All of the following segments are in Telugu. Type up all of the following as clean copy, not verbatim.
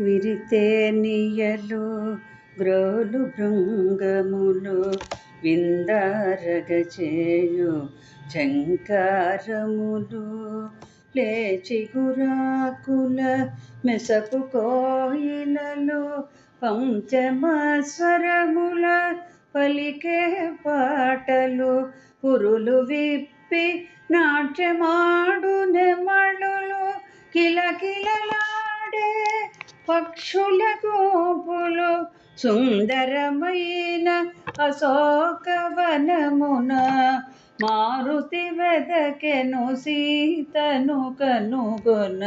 విరితేనియలు గ్రోలు భృంగములు విందారగచేయు చంకారములు లేచి గురాకుల మెసపు కోయిలలు పంచమస్వరముల పలికే పాటలు పురులు విప్పి నాట్యమాడు నెమళులు కిలకిలలాడే పక్షుల గోపులు సుందరమైన అశోకవనమున మారుతి వెదకెను సీతను కనుగొన.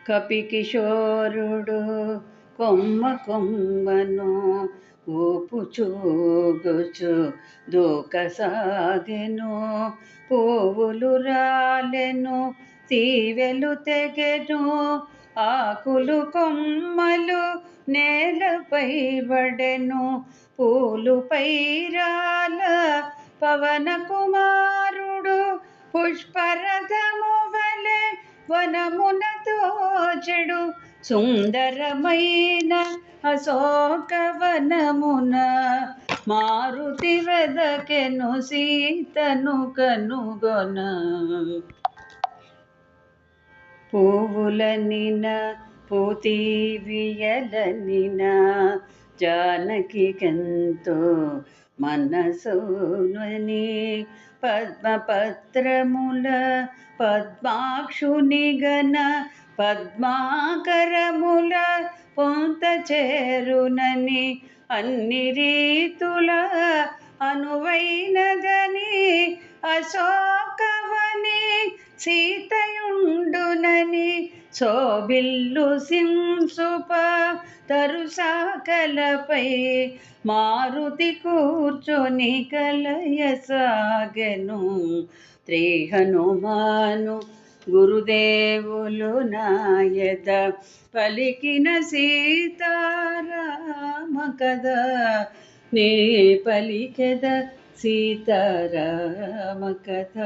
కపికిశోరుడు కొమ్మ కొమ్మను ఊపుచూగుచు దూకసాగెను. పువ్వులు రాలెను, తీవెలు తెగెను, ఆకులు కొమ్మలు నేలపై పడెను. పూలు పైరాల పవన కుమారుడు పుష్పరథము వలె వనమున తోచెడు. సుందరమైన అశోకవనమున మారుతి వెదకెను సీతను కనుగొన. పువ్వులనిన పూతీవియలనిన జానకికెంతో మనసునని పద్మపత్రముల పద్మాక్షునిగన పద్మాకరముల పొంత చేరునని అన్ని రీతుల అనువైనదని అశోకవని సీతయుండునని శోభిల్లు సింసుప తరుసాకలపై మారుతి కూర్చొని కలయసాగెను. శ్రీ హనుమాను గురుదేవులు నాయద పలికిన సీతారామ కథ నే పలికెద సీతారామ కథ.